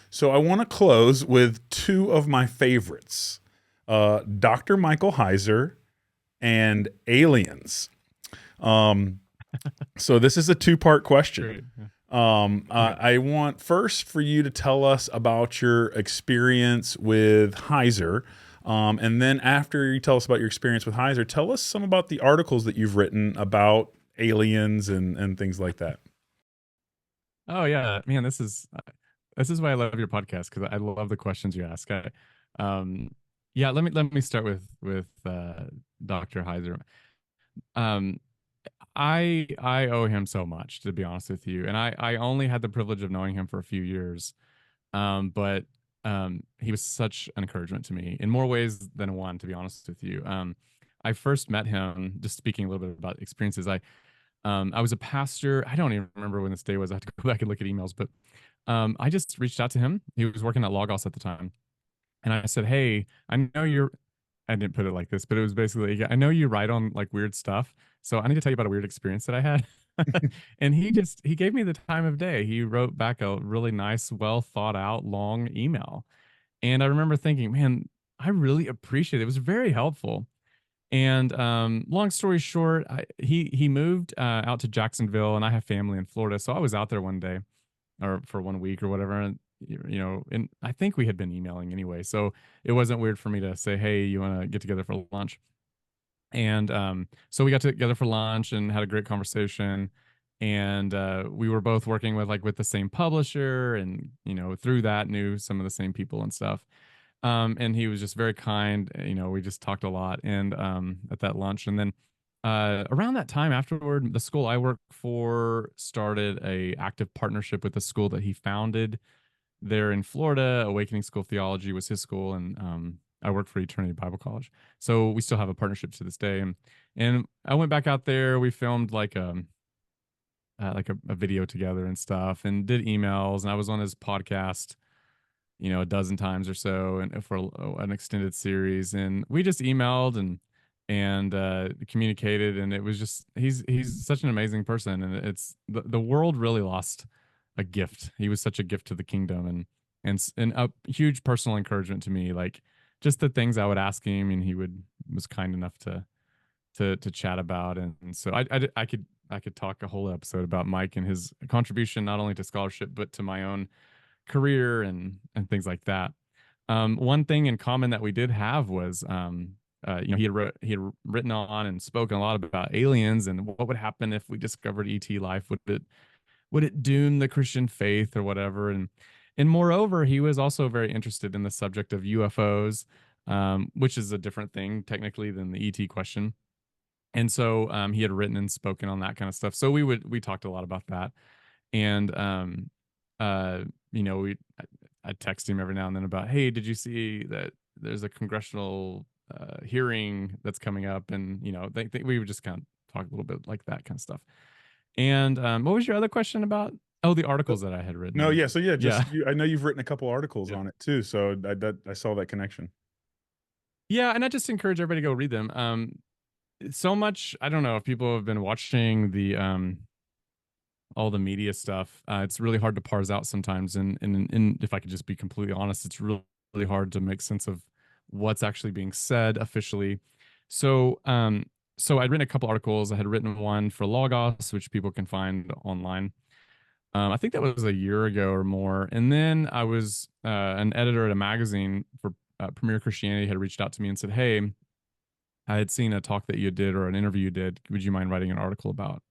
So I want to close with two of my favorites, Dr. Michael Heiser and aliens. Um, so this is a two-part question. Great. Yeah. Okay. I want first for you to tell us about your experience with Heiser. And then after you tell us about your experience with Heiser, tell us some about the articles that you've written about aliens and things like that. Oh yeah, man, this is why I love your podcast because I love the questions you ask. Yeah, let me start with Dr. Heiser. Um, I owe him so much, to be honest with you, and I only had the privilege of knowing him for a few years. But he was such an encouragement to me in more ways than one, to be honest with you. I first met him, just speaking a little bit about experiences. I was a pastor. I don't even remember when this day was. I have to go back and look at emails, but I just reached out to him. He was working at Logos at the time, and I said, "Hey, I know you're." I didn't put it like this, but it was basically, I know you write on like weird stuff, so I need to tell you about a weird experience that I had. And he gave me the time of day. He wrote back a really nice, well thought out, long email, and I remember thinking, man, I really appreciate it. It was very helpful. And long story short, he moved out to Jacksonville, and I have family in Florida, so I was out there one day or for 1 week or whatever, and and I think we had been emailing anyway, so it wasn't weird for me to say, "Hey, you want to get together for lunch?" And so we got together for lunch and had a great conversation. And we were both working with the same publisher, and through that knew some of the same people and stuff. And he was just very kind. We just talked a lot and at that lunch. And then around that time afterward, the school I work for started a active partnership with the school that he founded there in Florida. Awakening School of Theology was his school, and I work for Eternity Bible College. So we still have a partnership to this day. And I went back out there. We filmed like a video together and stuff, and did emails. And I was on his podcast, a dozen times or so, and for an extended series. And we just emailed and communicated. And it was just he's such an amazing person, and it's the world really lost a gift. He was such a gift to the kingdom, and a huge personal encouragement to me. Like just the things I would ask him, and he was kind enough to chat about. And so I could talk a whole episode about Mike and his contribution not only to scholarship but to my own career and things like that. One thing in common that we did have was he had written on and spoken a lot about aliens and what would happen if we discovered ET life. Would it doom the Christian faith or whatever? And moreover, he was also very interested in the subject of UFOs, which is a different thing technically than the ET question. And so he had written and spoken on that kind of stuff. So we talked a lot about that. And uh, we I text him every now and then about, hey, did you see that there's a congressional hearing that's coming up? And we would just kind of talk a little bit like that kind of stuff. And what was your other question about? Oh, the articles that I had No, written. yeah. So yeah, Yeah. I know you've written a couple articles Yeah. on it too. So I saw that connection. Yeah, and I just encourage everybody to go read them. So much, I don't know if people have been watching the all the media stuff. It's really hard to parse out sometimes, and if I could just be completely honest, it's really hard to make sense of what's actually being said officially. So, so I'd written a couple articles. I had written one for Logos, which people can find online. I think that was a year ago or more. And then I was an editor at a magazine for Premier Christianity had reached out to me and said, "Hey, I had seen a talk that you did or an interview you did. Would you mind writing an article about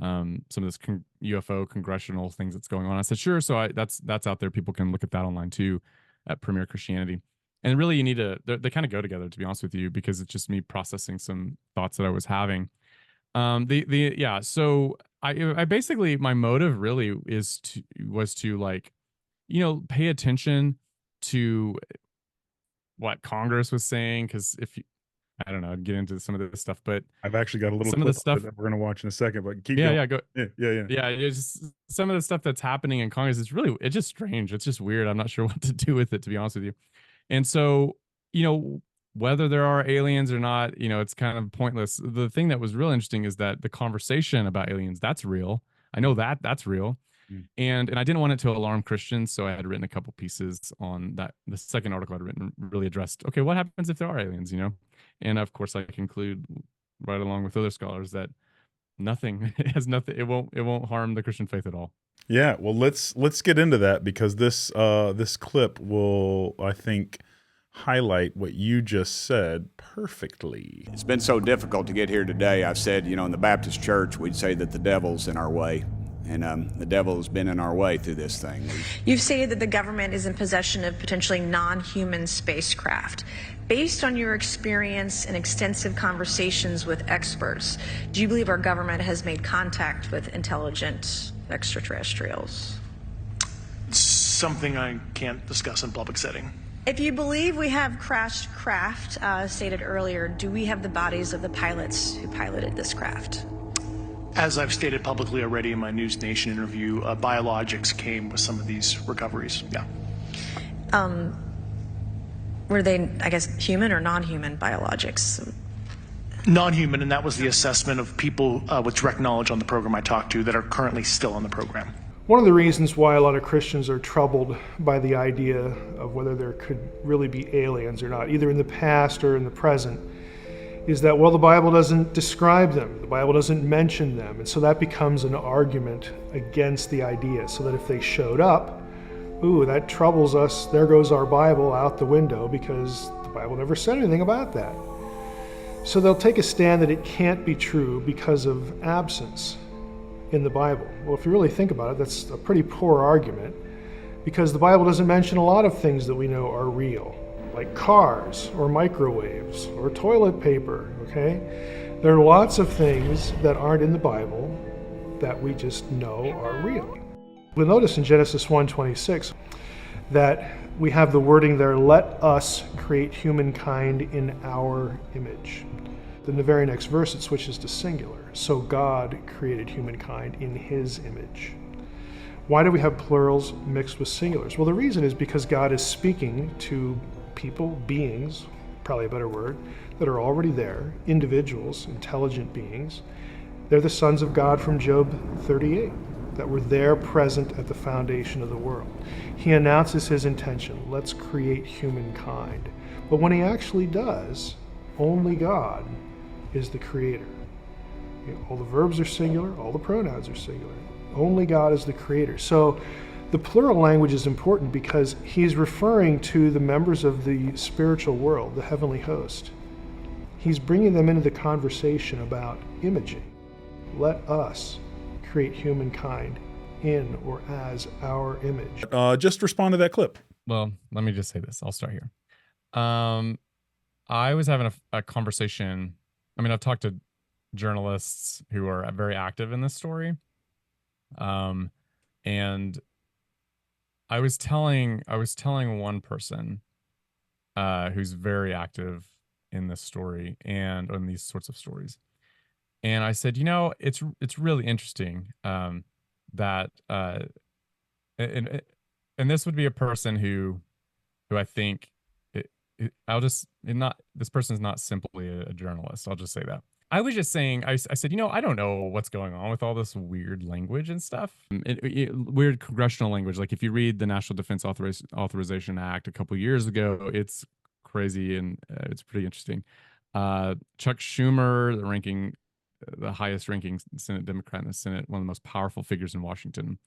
some of this UFO congressional things that's going on?" I said, "Sure." So that's out there. People can look at that online too, at Premier Christianity. And really, you need to they kind of go together, to be honest with you, because it's just me processing some thoughts that I was having. The yeah. So I basically, my motive really was to like pay attention to what Congress was saying, because if you, I don't know, I'd get into some of this stuff, but I've actually got a little some of the clip of it stuff, that we're going to watch in a second, but keep yeah, going. yeah, go, Yeah, yeah, yeah. yeah, it's just some of the stuff that's happening in Congress is really, it's just strange. It's just weird. I'm not sure what to do with it, to be honest with you. And so, you know, whether there are aliens or not, it's kind of pointless. The thing that was real interesting is that the conversation about aliens, that's real. I know that that's real. Mm. And I didn't want it to alarm Christians, so I had written a couple pieces on that. The second article I'd written really addressed, okay, what happens if there are aliens, you know? And of course, I conclude right along with other scholars that nothing it has nothing. It won't harm the Christian faith at all. Yeah, well, let's get into that because this clip will, I think, highlight what you just said perfectly. It's been so difficult to get here today. I've said, in the Baptist church, we'd say that the devil's in our way. And the devil has been in our way through this thing. You've stated that the government is in possession of potentially non-human spacecraft. Based on your experience and extensive conversations with experts, do you believe our government has made contact with intelligent extraterrestrials? Something I can't discuss in public setting. If you believe we have crashed craft, stated earlier, do we have the bodies of the pilots who piloted this craft? As I've stated publicly already in my News Nation interview, biologics came with some of these recoveries. Yeah. Were they, I guess, human or non-human biologics? Non-human, and that was the assessment of people with direct knowledge on the program I talked to that are currently still on the program. One of the reasons why a lot of Christians are troubled by the idea of whether there could really be aliens or not, either in the past or in the present, is that, well, the Bible doesn't describe them, the Bible doesn't mention them, and so that becomes an argument against the idea, so that if they showed up, ooh, that troubles us, there goes our Bible out the window because the Bible never said anything about that. So they'll take a stand that it can't be true because of absence in the Bible. Well, if you really think about it, that's a pretty poor argument because the Bible doesn't mention a lot of things that we know are real, like cars or microwaves or toilet paper, okay? There are lots of things that aren't in the Bible that we just know are real. We'll notice in Genesis 1:26 that we have the wording there, let us create humankind in our image. Then the very next verse it switches to singular. So God created humankind in his image. Why do we have plurals mixed with singulars? Well, the reason is because God is speaking to people, beings, probably a better word, that are already there, individuals, intelligent beings. They're the sons of God from Job 38, that were there present at the foundation of the world. He announces his intention, let's create humankind. But when he actually does, only God is the creator. All the verbs are singular, all the pronouns are singular. Only God is the creator. So the plural language is important because he's referring to the members of the spiritual world, the heavenly host. He's bringing them into the conversation about imaging. Let us create humankind in or as our image. Just respond to that clip. Well, let me just say this. I'll start here. I was having a conversation. I mean, I've talked to journalists who are very active in this story. And I was telling one person who's very active in this story and on these sorts of stories. And I said, it's really interesting that and this would be a person who I think this person is not simply a journalist. I'll just say that. I was just saying, I said, I don't know what's going on with all this weird language and stuff. Weird congressional language. Like if you read the National Defense Authorization Act a couple years ago, it's crazy and it's pretty interesting. Chuck Schumer, the highest ranking Senate Democrat in the Senate, one of the most powerful figures in Washington,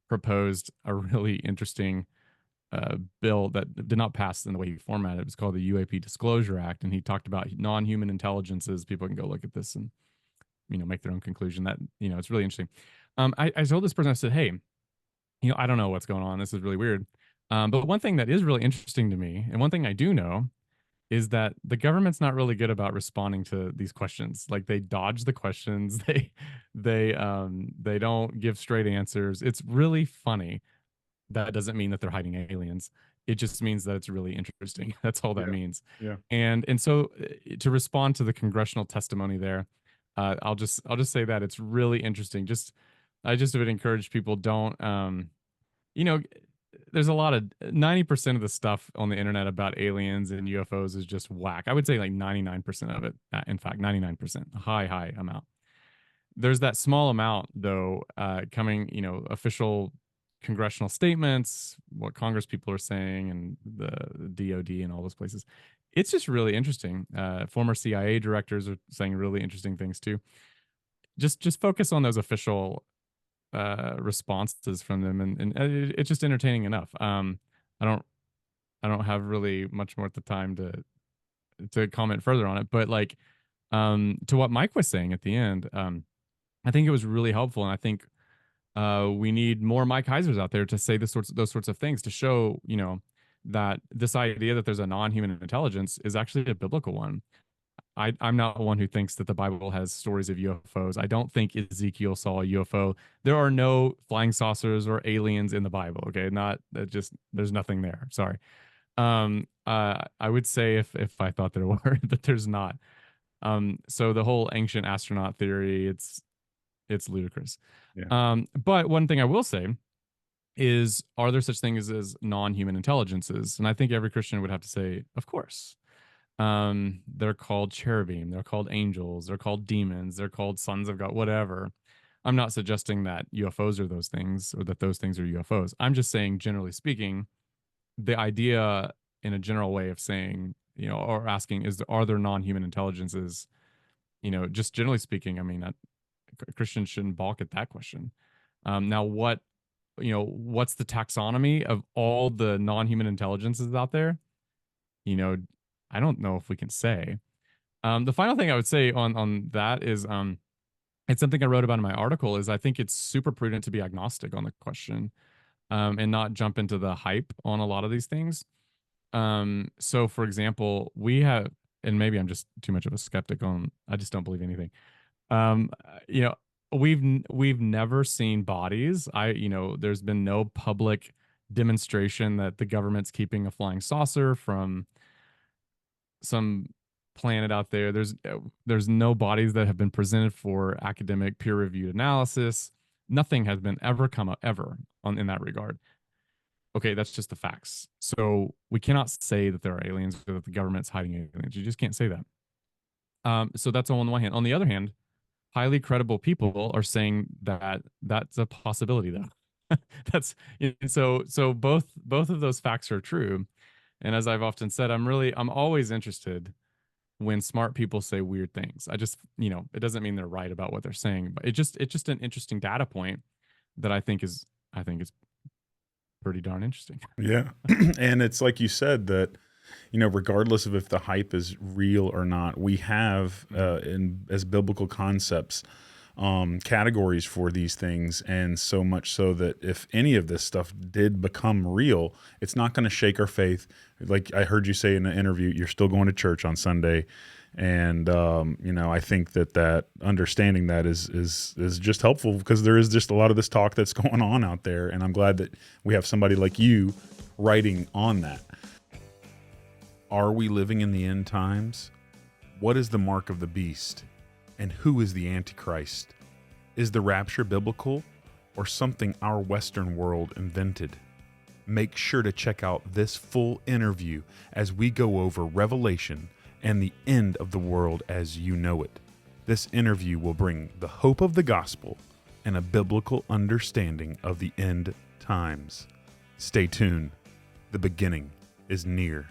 proposed a really interesting bill that did not pass in the way he formatted it. It was called the UAP Disclosure Act, and he talked about non-human intelligences. People can go look at this and make their own conclusion. That it's really interesting. I told this person, I said, hey, I don't know what's going on. This is really weird. But one thing that is really interesting to me, and one thing I do know, is that the government's not really good about responding to these questions. Like they dodge the questions. They don't give straight answers. It's really funny. That doesn't mean that they're hiding aliens. It just means that it's really interesting. That's all that means. Yeah. And so to respond to the congressional testimony there, I'll just say that it's really interesting. I just would encourage people, don't there's a lot of 90% of the stuff on the internet about aliens and UFOs is just whack. I would say like 99% of it. In fact, 99%, a high amount. there's that small amount though, coming, official congressional statements, what Congress people are saying, and the DOD and all those places. It's just really interesting. Former CIA directors are saying really interesting things too. Just focus on those official responses from them, and it's just entertaining enough. I don't have really much more at the time to comment further on it, but like to what Mike was saying at the end, I think it was really helpful, and I think we need more Mike Heisers out there to say those sorts of things, to show that this idea that there's a non-human intelligence is actually a biblical one. I'm not one who thinks that the Bible has stories of UFOs. I don't think Ezekiel saw a UFO. There are no flying saucers or aliens in the Bible. Okay, not just there's nothing there. Sorry. I would say if I thought there were, but there's not. So the whole ancient astronaut theory, it's ludicrous. Yeah. But one thing I will say is, are there such things as non-human intelligences? And I think every Christian would have to say, of course. They're called cherubim, they're called angels, they're called demons, they're called sons of God, whatever. I'm not suggesting that UFOs are those things, or that those things are UFOs. I'm just saying, generally speaking, the idea in a general way of saying, or asking, are there non-human intelligences? Just generally speaking, I mean, Christians shouldn't balk at that question. Now, what's the taxonomy of all the non-human intelligences out there? I don't know if we can say. The final thing I would say on that is, it's something I wrote about in my article, is I think it's super prudent to be agnostic on the question, and not jump into the hype on a lot of these things. So for example, we have, and maybe I'm just too much of a skeptic I just don't believe anything. Um, we've never seen bodies. There's been no public demonstration that the government's keeping a flying saucer from some planet out there. There's no bodies that have been presented for academic peer-reviewed analysis. Nothing has been come up ever in that regard. Okay, that's just the facts. So we cannot say that there are aliens, or that the government's hiding aliens. You just can't say that. So that's on one hand. On the other hand, highly credible people are saying that that's a possibility, though. So both of those facts are true. And as I've often said, I'm always interested when smart people say weird things. I just, it doesn't mean they're right about what they're saying, but it's just an interesting data point that I think is pretty darn interesting. Yeah. And it's like you said, that, regardless of if the hype is real or not, we have as biblical concepts, categories for these things, and so much so that if any of this stuff did become real, it's not going to shake our faith. Like I heard you say in an interview, you're still going to church on Sunday, and I think that understanding that is just helpful, because there is just a lot of this talk that's going on out there, and I'm glad that we have somebody like you writing on that. Are we living in the end times? What is the mark of the beast? And who is the Antichrist? Is the rapture biblical, or something our Western world invented? Make sure to check out this full interview as we go over Revelation and the end of the world as you know it. This interview will bring the hope of the gospel and a biblical understanding of the end times. Stay tuned. The beginning is near.